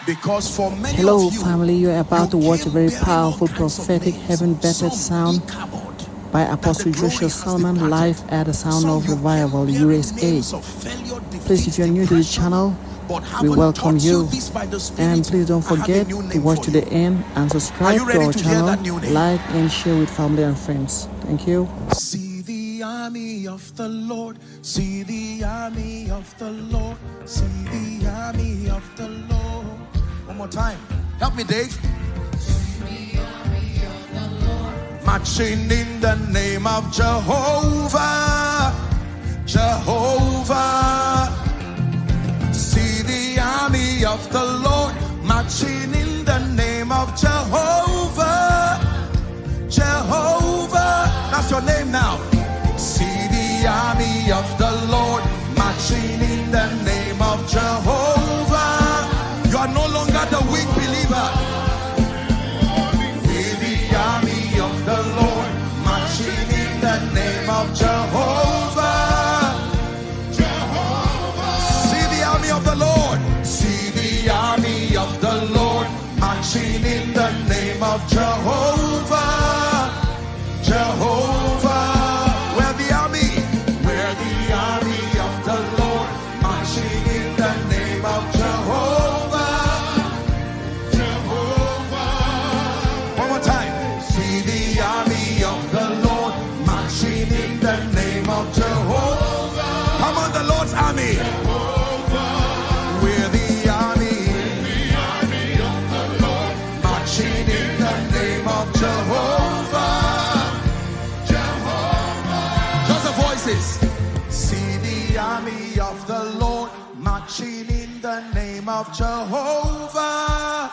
Because for many Hello, of you, family. You are about to watch a very came bearing all powerful kinds of prophetic names. heaven-vetted Some sound by that Apostle the glory Joshua has Selman departed. live at the Sound Some of you Revival, came bearing USA. names of failure, Please, if defeat, you're new to the depression, channel, but we haven't welcome taught you. this by the Spirit. And please don't I have a forget new to name watch for to you. the end and Are subscribe you to ready our to hear channel, that new name? like and share with family and friends. Thank you. See the army of the Lord. See the army of the Lord. See the army of the Lord. One more time. Help me, Dave. Marching in the name of Jehovah. Jehovah. See the army of the Lord marching in the name of Jehovah. Jehovah. That's your name now. See the army of the Lord marching in the name of Jehovah. You are no longer the weak believer. See the army of the Lord marching in the name of Jehovah. Jehovah. See the army of the Lord. See the army of the Lord marching in the name of Jehovah. Jehovah. We're the army. We're the army of the Lord marching in the name of Jehovah. Jehovah. One more time. See the army of the Lord marching in the name of Jehovah. Come on, the Lord's army. Jehovah. We're the army of the Lord marching in the name of Jehovah. Just the voices. See the army of the Lord marching in the name of Jehovah.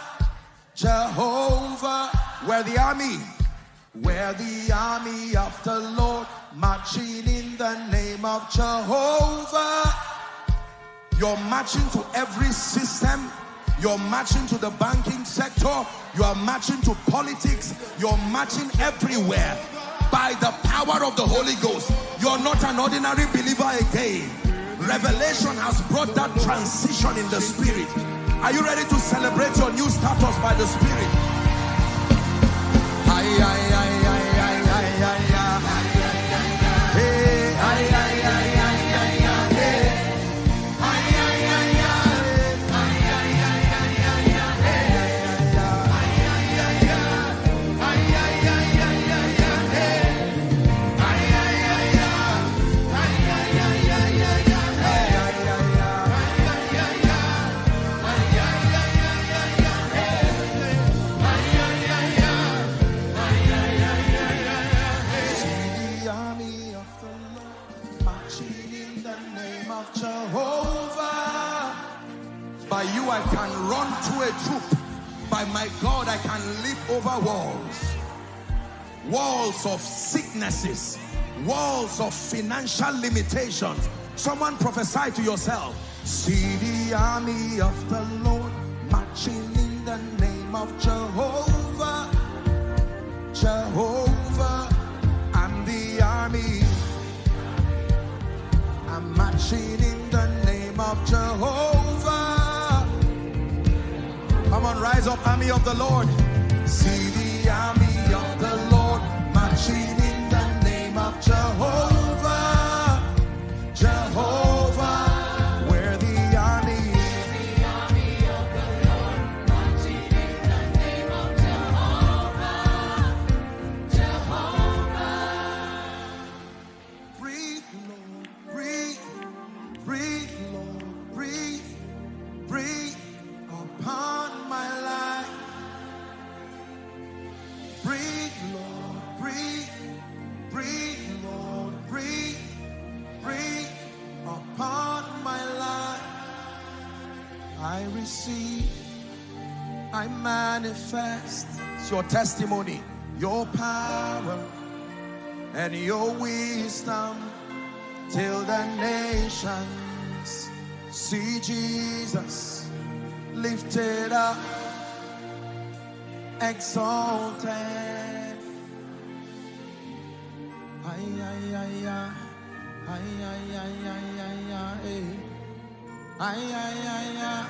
Jehovah. We're the army. We're the army of the Lord marching in the name of Jehovah. You're marching to every system. You're marching to the banking sector. You are marching to politics. You're marching everywhere by the power of the Holy Ghost. You're not an ordinary believer again. Revelation has brought that transition in the spirit. Are you ready to celebrate your new status by the Spirit? Ay, ay, ay, ay, ay, ay, ay, ay. Hey, ay, ay, ay, ay, ay, ay, hey. Ay, ay, ay, ay. Ay, ay, ay, ay, ay, ay, hey. Ay, ay, ay, ay. Ay, ay, ay, ay, ay, ay, hey. Ay, ay, ay, ay. Ay, ay, ay, ay, ay, ay, hey. Ay, ay, ay, Jehovah. By you I can run through a troop. By my God I can leap over walls. Walls of sicknesses. Walls of financial limitations. Someone prophesy to yourself. See the army of the Lord marching in the name of Jehovah. Jehovah. I'm the army. I'm marching in the name of Jehovah. Come on, rise up, army of the Lord. See the army of the Lord marching in the name of Jehovah. Jehovah. We're the army. The army of the Lord marching in the name of Jehovah. Jehovah. Breathe, Lord, breathe. Breathe, Lord, breathe, breathe upon my life. Breathe, Lord, breathe, breathe, Lord, breathe, breathe upon my life. I receive, I manifest. It's your testimony, your power, and your wisdom. Till the nations see Jesus lifted up, exalted. Ay, ay, ay, ay. Ay, ay, ay, ay, ay, ay, ay. Ay, ay, ay, ay.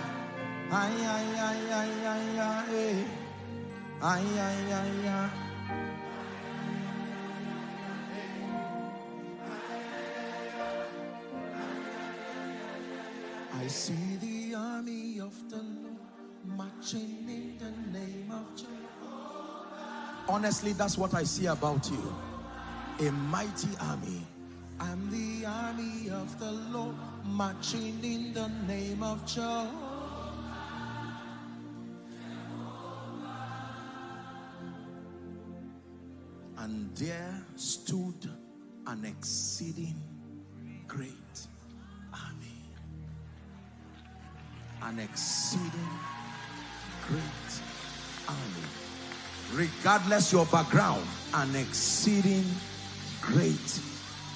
Ay, ay, ay, ay, ay, ay, ay, ay, ay, ay. I see the army of the Lord marching in the name of Jahovah. Honestly, that's what I see about you. A mighty army. I'm the army of the Lord marching in the name of Jehovah. And there stood an exceeding great army. An exceeding great army. Regardless your background, an exceeding great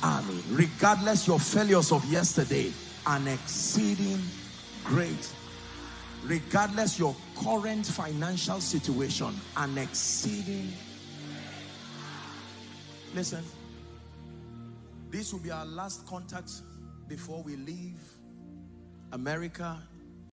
army. Regardless your failures of yesterday, an exceeding great. Regardless your current financial situation, an exceeding. Listen, this will be our last contact before we leave America